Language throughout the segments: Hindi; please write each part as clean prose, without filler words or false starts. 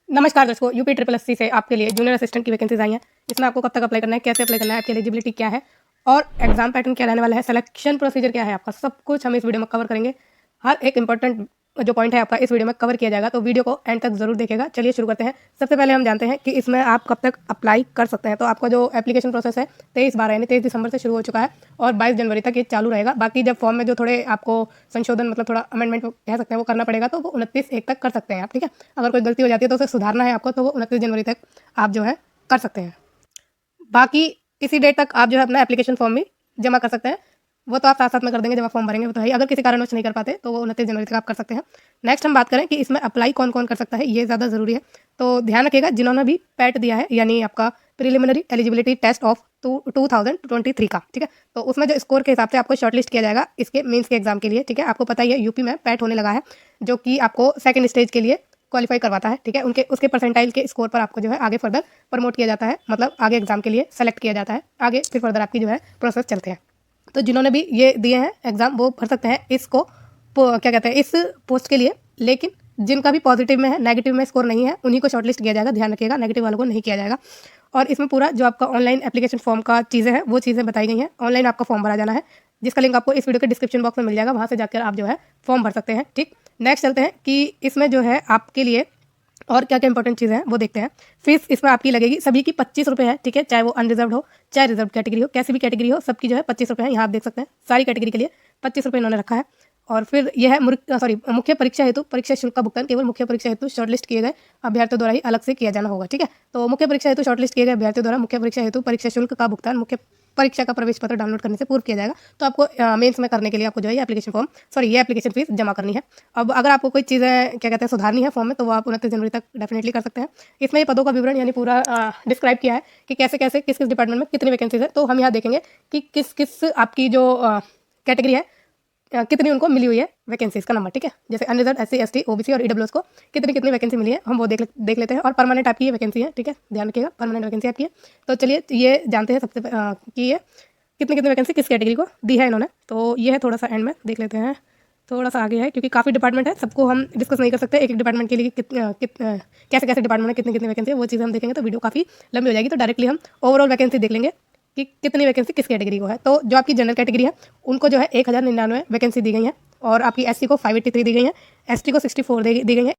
नमस्कार दोस्तों, यूपी ट्रिपल एससी से आपके लिए जूनियर असिस्टेंट की वैकेंसीज आई हैं। इसमें आपको कब तक अप्लाई करना है, कैसे अप्लाई करना है, आपकी एलिजिबिलिटी क्या है और एग्जाम पैटर्न क्या रहने वाला है, सिलेक्शन प्रोसीजर क्या है आपका, सब कुछ हम इस वीडियो में कवर करेंगे। हर एक इंपॉर्टेंट जो पॉइंट है आपका इस वीडियो में कवर किया जाएगा, तो वीडियो को एंड तक जरूर देखिएगा। चलिए शुरू करते हैं। सबसे पहले हम जानते हैं कि इसमें आप कब तक अप्लाई कर सकते हैं। तो आपका जो एप्लीकेशन प्रोसेस है 23/12 यानी 23 दिसंबर से शुरू हो चुका है और 22 जनवरी तक ये चालू रहेगा। बाकी जब फॉर्म में जो थोड़े आपको संशोधन मतलब थोड़ा अमेंडमेंट कह सकते हैं वो करना पड़ेगा, तो वो 29/1 तक कर सकते हैं आप। ठीक है, अगर कोई गलती हो जाती है तो उसे सुधारना है आपको, तो वो 29 जनवरी तक आप जो है कर सकते हैं। बाकी इसी डेट तक आप जो है अपना एप्लीकेशन फॉर्म भी जमा कर सकते हैं। वो तो आप साथ साथ में कर देंगे जब आप फॉर्म भरेंगे, वो तो है। अगर किसी कारणवश नहीं कर पाते तो वो 29 जनवरी तक आप कर सकते हैं। नेक्स्ट हम बात करें कि इसमें अप्लाई कौन कौन कर सकता है, ये ज़्यादा ज़रूरी है। तो ध्यान रखिएगा, जिन्होंने भी पैट दिया है यानी आपका प्रिलिमिनरी एलिजिबिलिटी टेस्ट ऑफ 2023 का, ठीक है, तो उसमें जो स्कोर के हिसाब से आपको शॉर्टलिस्ट किया जाएगा इसके मेंस के एग्जाम के लिए। ठीक है, आपको पता ही है यूपी में पैट होने लगा है, जो कि आपको सेकंड स्टेज के लिए क्वालिफाई करवाता है। ठीक है, उनके उसके परसेंटाइल के स्कोर पर आपको जो है आगे फर्दर प्रमोट किया जाता है, मतलब आगे एग्जाम के लिए सेलेक्ट किया जाता है। आगे फिर फर्दर आपकी जो है प्रोसेस चलते हैं। तो जिन्होंने भी ये दिए हैं एग्जाम वो भर सकते हैं इसको, क्या कहते हैं, इस पोस्ट के लिए। लेकिन जिनका भी पॉजिटिव में है, नेगेटिव में स्कोर नहीं है, उन्हीं को शॉर्टलिस्ट किया जाएगा। ध्यान रखिएगा, नेगेटिव वालों को नहीं किया जाएगा। और इसमें पूरा जो आपका ऑनलाइन एप्लीकेशन फॉर्म का चीज़ें हैं वो चीज़ें बताई गई हैं। ऑनलाइन आपका फॉर्म भरा जाना है, जिसका लिंक आपको इस वीडियो के डिस्क्रिप्शन बॉक्स में मिल जाएगा, वहाँ से जाकर आप जो है फॉर्म भर सकते हैं। ठीक, नेक्स्ट चलते हैं कि इसमें जो है आपके लिए और क्या क्या इंपॉर्टेंट चीज़ें हैं वो देखते हैं। फीस इसमें आपकी लगेगी सभी की 25 रुपये है। ठीक है, चाहे वो अनरिजर्व हो चाहे रिजर्व कैटेगरी हो, कैसी भी कैटेगरी हो, सबकी जो है 25 रुपये है। यहाँ आप देख सकते हैं सारी कैटेगरी के लिए 25 रुपये इन्होंने रखा है। और फिर यह है मुख्य परीक्षा हेतु परीक्षा शुल्क का भुगतान केवल मुख्य परीक्षा हेतु शॉर्टलिस्ट किए गए अभ्यर्थियों द्वारा ही अलग से किया जाना होगा। ठीक है, तो मुख्य परीक्षा हेतु शॉर्टलिस्ट किए गए अभ्यर्थियों द्वारा मुख्य परीक्षा हेतु परीक्षा शुल्क का भुगतान मुख्य परीक्षा का प्रवेश पत्र डाउनलोड करने से पूर्व किया जाएगा। तो आपको मेंस में करने के लिए आपको जो है ये एप्लीकेशन फीस जमा करनी है। अब अगर आपको कोई चीज़ें क्या कहते हैं सुधारनी है फॉर्म में, तो वो आप 29 जनवरी तक डेफिनेटली कर सकते हैं। इसमें ये पदों का विवरण यानी पूरा डिस्क्राइब किया है कि कैसे कैसे किस किस डिपार्टमेंट में कितनी वैकेंसीज है। तो हम यहाँ देखेंगे कि किस किस आपकी जो कैटेगरी है कितनी उनको मिली हुई है वैकेंसीज का नंबर। ठीक है, जैसे अनरिजर्व, एससी, एसटी, ओबीसी और ईडब्ल्यूएस को कितनी कितनी वैकेंसी मिली है हम वो देख लेते हैं। और परमानेंट आपकी ये वैकेंसी है। ठीक है, ध्यान रखिएगा, परमानेंट वैकेंसी आपकी है। तो चलिए ये जानते हैं सबसे कि ये कितनी कितनी वैकेंसी किस कैटेगरी को दी है इन्होंने। तो ये है, थोड़ा सा एंड में देख लेते हैं, थोड़ा सा आगे है क्योंकि काफ़ी डिपार्टमेंट है, सबको हम डिस्कस नहीं कर सकते। एक एक डिपार्टमेंट के लिए कैसे कैसे डिपार्टमेंट में कितनी कितनी वैकेंसी है वो चीज़ हम देखेंगे तो वीडियो काफ़ी लंबी हो जाएगी। तो डायरेक्टली हम ओवरऑल वैकेंसी देख लेंगे कि कितनी वैकेंसी किस कैटेगरी को है। तो जो आपकी जनरल कैटेगरी है उनको जो है 1099 वैकेंसी दी गई है, और आपकी एससी को 583 दी गई है, एसटी को 64 दी गई है,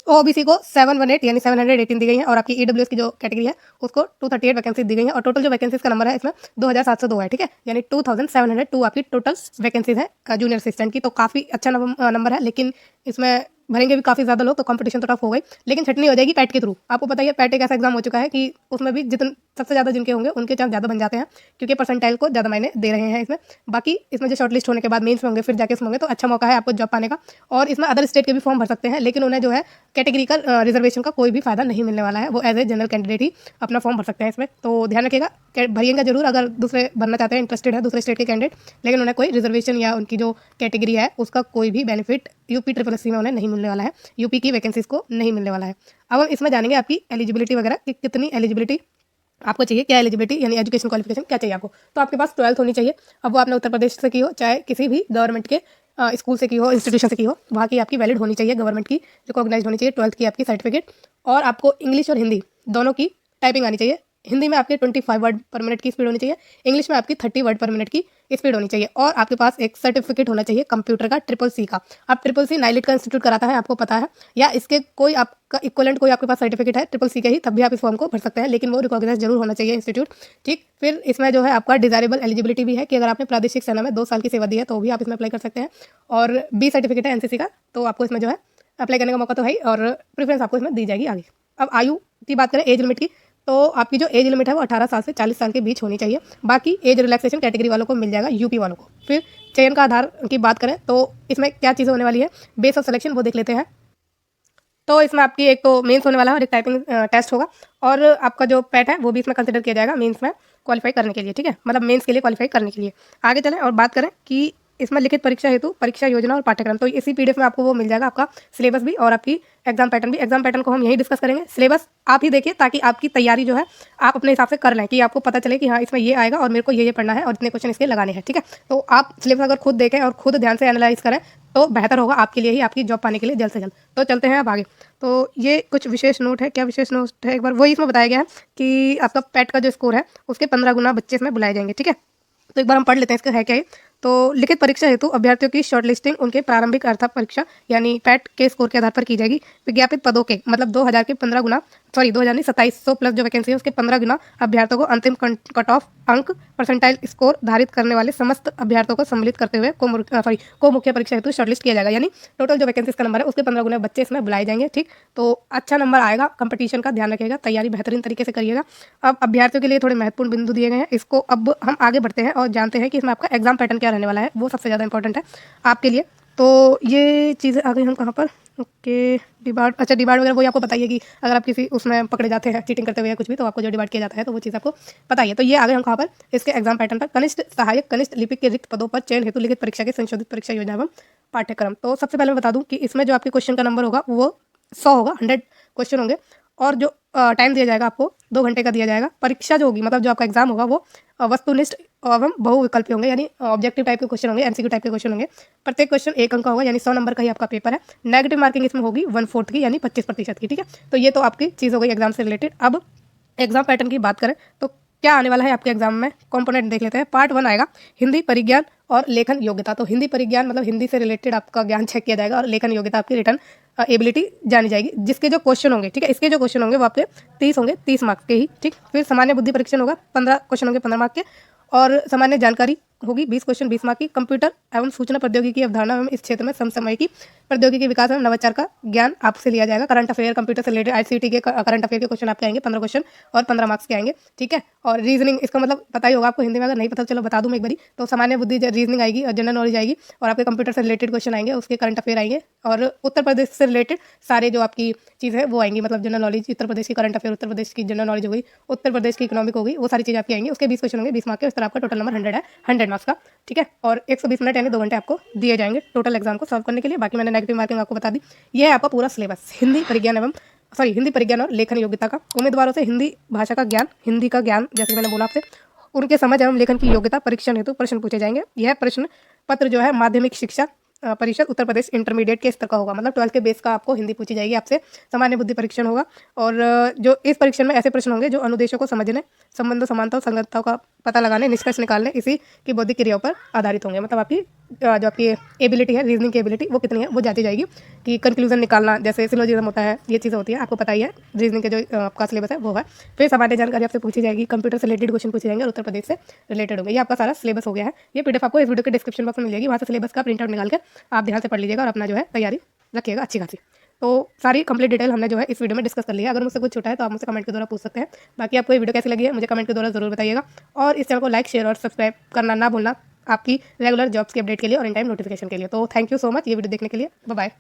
ओबीसी को 718 यानी 718 दी गई है, और आपकी ईडब्ल्यूएस की जो कैटेगरी है उसको 238 वैकेंसी दी गई है। और टोटल जो वैकेंसीज का नंबर है इसमें 2702 है। ठीक है, यानी 2702 आपकी टोटल वैकेंसीज है जूनियर असिस्टेंट की। तो काफ़ी अच्छा नंबर है, लेकिन इसमें भरेंगे भी काफ़ी ज़्यादा लोग, तो कंपटीशन तो टफ हो गई, लेकिन छटनी हो जाएगी पैट के थ्रू। आपको पता ही है पैट एक ऐसा एग्जाम हो चुका है कि उसमें भी जितने सबसे ज़्यादा जिनके होंगे उनके चांस ज़्यादा बन जाते हैं, क्योंकि परसेंटाइल को ज़्यादा मायने दे रहे हैं इसमें। बाकी इसमें जो शॉर्टलिस्ट होने के बाद मेंस में होंगे फिर जाके इसमें होंगे, तो अच्छा मौका है आपको जॉब पाने का। और इसमें अदर स्टेट के भी फॉर्म भर सकते हैं, लेकिन उन्हें जो है कैटेगरी का रिजर्वेशन का कोई भी फायदा नहीं मिलने वाला है। वो एज ए जनरल कैंडिडेट ही अपना फॉर्म भर सकते हैं इसमें। तो ध्यान रखिएगा, भरिएगा जरूर अगर दूसरे भरना चाहते हैं, इंटरेस्टेड है दूसरे स्टेट के कैंडिडेट, लेकिन उन्हें कोई रिजर्वेशन या उनकी जो कैटेगरी है उसका कोई भी बेनिफिट यूपी ट्रिपल एससी में उन्हें नहीं मिलने वाला है, यूपी की वैकेंसीज को नहीं मिलने वाला है। अब हम इसमें जानेंगे आपकी एलिजिबिलिटी वगैरह कि कितनी एलिजिबिलिटी आपको चाहिए, क्या एलिजिबिलिटी यानी एजुकेशन क्वालिफिकेशन क्या चाहिए आपको। तो आपके पास 12th होनी चाहिए। अब वो आपने उत्तर प्रदेश से की हो चाहे किसी भी गवर्नमेंट के स्कूल से की हो, इंस्टीट्यूशन से की हो, वहाँ की आपकी वैलिड होनी चाहिए, गवर्नमेंट की रिकॉग्नाइज होनी चाहिए 12th की आपकी सर्टिफिकेट। और आपको इंग्लिश और हिंदी दोनों की टाइपिंग आनी चाहिए। हिंदी में आपके 25 वर्ड पर मिनट की स्पीड होनी चाहिए, इंग्लिश में आपकी 30 वर्ड पर मिनट की स्पीड होनी चाहिए। और आपके पास एक सर्टिफिकेट होना चाहिए कंप्यूटर का CCC का। अब CCC नाइलिट का इंस्टीट्यूट कराता है, आपको पता है, या इसके कोई आपका इक्वलेंट कोई आपके पास सर्टिफिकेट है CCC का ही, तब भी आप इस फॉर्म को भर सकते हैं, लेकिन वो रिकॉग्नाइज जरूर होना चाहिए इंस्टीट्यूट। ठीक, फिर इसमें जो है आपका डिजायरेबल एलिजिबिलिटी भी है कि अगर आपने प्रादेशिक सेना में 2 साल की सेवा दी है तो भी आप इसमें अप्लाई कर सकते हैं। और बी सर्टिफिकेट है NCC का, तो आपको इसमें जो है अप्लाई करने का मौका तो है, और प्रेफरेंस आपको इसमें दी जाएगी आगे। अब आयु की बात करें, एज लिमिट की, तो आपकी जो एज लिमिट है वो 18 साल से 40 साल के बीच होनी चाहिए। बाकी एज रिलैक्सेशन कैटेगरी वालों को मिल जाएगा, यूपी वालों को। फिर चयन का आधार की बात करें तो इसमें क्या चीज़ें होने वाली है, बेस ऑफ सिलेक्शन वो देख लेते हैं। तो इसमें आपकी एक तो मेंस होने वाला है और एक टाइपिंग टेस्ट होगा, और आपका जो पैट है वो भी इसमें कंसिडर किया जाएगा मेंस में क्वालिफाई करने के लिए। ठीक है, मतलब मेंस के लिए क्वालिफाई करने के लिए। आगे चलें और बात करें कि इसमें लिखित परीक्षा हेतु परीक्षा योजना और पाठ्यक्रम, तो इसी पीडीएफ में आपको वो मिल जाएगा, आपका सिलेबस भी और आपकी एग्जाम पैटर्न भी। एग्जाम पैटर्न को हम यही डिस्कस करेंगे, सिलेबस आप ही देखिए ताकि आपकी तैयारी जो है आप अपने हिसाब से कर लें कि आपको पता चले कि हाँ इसमें ये आएगा और मेरे को ये पढ़ना है और इतने क्वेश्चन इसके लगाने हैं, ठीक है। तो आप सिलेबस अगर खुद देखें और खुद ध्यान से एनालाइज करें तो बेहतर होगा आपके लिए ही, आपकी जॉब पाने के लिए जल्द से जल्द। तो चलते हैं अब आगे। तो ये कुछ विशेष नोट है, क्या विशेष नोट है एक बार वही इसमें बताया गया है कि आपका पैट का जो स्कोर है उसके 15 गुना बच्चे इसमें बुलाए जाएंगे, ठीक है। तो एक बार हम पढ़ लेते हैं इसका है क्या ये। तो लिखित परीक्षा हेतु अभ्यर्थियों की शॉर्टलिस्टिंग उनके प्रारंभिक अर्था परीक्षा यानी पैट के स्कोर के आधार पर की जाएगी। विज्ञापित पदों के मतलब 2000 के 15 गुना 2700 प्लस जो वैकेंसी है उसके 15 गुना अभ्यर्थियों को अंतिम कट ऑफ अंक परसेंटाइल स्कोर धारित करने वाले समस्त अभ्यर्थियों को सम्मिलित करते हुए को मुख्य परीक्षा हेतु शॉर्टलिस्ट किया जाएगा। यानी टोटल जो वैकेंसी का नंबर है उसके 15 गुना बच्चे इसमें बुलाए जाएंगे, ठीक। तो अच्छा नंबर आएगा, कंपटीशन का ध्यान रखिएगा, तैयारी बेहतरीन तरीके से करिएगा। अब अभ्यर्थियों के लिए थोड़े महत्वपूर्ण बिंदु दिए गए हैं, इसको अब हम आगे बढ़ते हैं और जानते हैं कि इसमें आपका एग्जाम पैटर्न क्या रहने वाला है, वो सबसे ज़्यादा इंपॉर्टेंट है आपके लिए। तो ये चीज़ें आ गई हम कहाँ पर, ओके डिबार्ड। अच्छा डिबार्ड वगैरह वही आपको बताइए कि अगर आप किसी उसमें पकड़े जाते हैं चीटिंग करते हुए या कुछ भी तो आपको जो डिबार्ड किया जाता है तो वो चीज़ आपको पता है। तो ये आ गए हम कहाँ पर, इसके एग्जाम पैटर्न पर। कनिष्ठ सहायक कनिष्ठ लिपिक के रिक्त पदों पर चयन हेतु लिखित परीक्षा के संशोधित परीक्षा योजना एवं पाठ्यक्रम। तो सबसे पहले मैं बता दूं कि इसमें जो आपके क्वेश्चन का नंबर होगा वो 100 होगा, 100 क्वेश्चन होंगे और जो टाइम दिया जाएगा आपको 2 घंटे का दिया जाएगा। परीक्षा जो होगी मतलब जो आपका एग्जाम होगा वो वस्तुनिष्ठ एवं बहुविकल्पी होंगे, यानी ऑब्जेक्टिव टाइप के क्वेश्चन होंगे, एमसीक्यू टाइप के क्वेश्चन होंगे। प्रत्येक क्वेश्चन 1 अंक का होगा, यानी 100 नंबर का ही आपका पेपर है। नेगेटिव मार्किंग इसमें होगी 1/4 की, यानी 25% की, ठीक है। तो ये तो आपकी चीज़ हो गई एग्जाम से रिलेटेड। अब एग्जाम पैटर्न की बात करें तो क्या आने वाला है आपके एग्जाम में, कंपोनेंट देख लेते हैं। पार्ट 1 आएगा हिंदी परिज्ञान और लेखन योग्यता। तो हिंदी परिज्ञान मतलब हिंदी से रिलेटेड आपका ज्ञान चेक किया जाएगा और लेखन योग्यता आपकी रिटर्न एबिलिटी जानी जाएगी। जिसके जो क्वेश्चन होंगे, ठीक है, इसके जो क्वेश्चन होंगे वो आपके 30 होंगे, 30 मार्क्स के ही, ठीक। फिर सामान्य बुद्धि परीक्षण होगा, 15 क्वेश्चन होंगे 15 मार्क्स के, और सामान्य जानकारी होगी 20 क्वेश्चन 20 मार्क की। कंप्यूटर एवं सूचना प्रौद्योगिकी की अवधारणा एवं इस क्षेत्र में समसामयिकी प्रौद्योगिकी विकास एवं नवाचार का ज्ञान आपसे लिया जाएगा। करंट अफेयर कंप्यूटर से रिलेटेड आईसीटी के करंट अफेयर के क्वेश्चन आपके आएंगे 15 क्वेश्चन और 15 मार्क्स के आएंगे, ठीक है। और रीजनिंग इसका मतलब पता ही होगा आपको, हिंदी में अगर नहीं पता चलो बता दूं मैं एक बारी। तो सामान्य बुद्धि रीजनिंग आएगी और जनरल नॉलेज आएगी और आपके कंप्यूटर से रिलेटेड क्वेश्चन आएंगे, उसके करंट अफेयर आएंगे और उत्तर प्रदेश से रिलेटेड सारे जो आपकी चीज़ है वो आएंगी, मतलब जनरल नॉलेज उत्तर प्रदेश की करंट अफेयर, उत्तर प्रदेश की जनरल नॉलेज हो गई, उत्तर प्रदेश की इकोनॉमिक हो गई, वो सारी चीज़ आपकी आएंगी। उसके 20 क्वेश्चन होंगे 20 मार्क के, इस तरह आपका टोटल नंबर 100 है, 100 मार्क्स का, ठीक है। और 120 मिनट यानी 2 घंटे आपको दिए जाएंगे टोटल एग्जाम को सॉल्व करने के लिए। बाकी मैंने नेगेटिव मार्किंग आपको बता दी। ये है आपका पूरा सिलेबस हिंदी परिज्ञान और लेखन योग्यता का। उम्मीदवारों से हिंदी भाषा का ज्ञान, हिंदी का ज्ञान जैसे मैंने बोला आपसे, उनके समझ एवं लेखन की योग्यता परीक्षण हेतु प्रश्न पूछे जाएंगे। यह प्रश्न पत्र जो है माध्यमिक शिक्षा परिषद उत्तर प्रदेश इंटरमीडिएट के स्तर का होगा, मतलब 12th के बेस का आपको हिंदी पूछी जाएगी आपसे। सामान्य बुद्धि परीक्षण होगा और जो इस परीक्षण में ऐसे प्रश्न होंगे जो अनुदेशों को समझने, संबंधों समानताओं संगतताओं का पता लगाने, निष्कर्ष निकालने, इसी की बौद्धिक क्रियाओं पर आधारित होंगे। मतलब आपकी जो आपकी एबिलिटी है, रीजनिंग की एबिलिटी वो कितनी है वो जाती जाएगी। कि कंक्लूजन निकालना जैसे सिलोजिज्म होता है, ये चीज़ होती है, आपको पता ही है। रीजनिंग के जो आपका सिलेबस है वो है। फिर सामान्य जानकारी आपसे पूछी जाएगी, कंप्यूटर से रिलेटेड क्वेश्चन पूछे जाएंगे और उत्तर प्रदेश से रिलेटेड होंगे। ये आपका सारा सिलेबस हो गया है। ये पीडीएफ आपको इस वीडियो के डिस्क्रिप्शन बॉक्स में मिल जाएगी, वहाँ से सिलेबस का प्रिंट आउट निकाल कर आप ध्यान से पढ़ लीजिएगा और अपना जो है तैयारी रखिएगा अच्छी खासी। तो सारी कंप्लीट डिटेल हमने जो है इस वीडियो में डिस्कस कर लिया है। अगर मुझसे कुछ छूटा है तो आप मुझसे कमेंट के द्वारा पूछ सकते हैं। बाकी आपको ये वीडियो कैसी लगी है मुझे कमेंट के द्वारा जरूर बताइएगा और इस चैनल को लाइक, शेयर और सब्सक्राइब करना ना भूलना आपकी रेगुलर जॉब्स की अपडेट के लिए और इन टाइम नोटिफिकेशन के लिए। तो थैंक यू सो मच ये वीडियो देखने के लिए। Bye bye.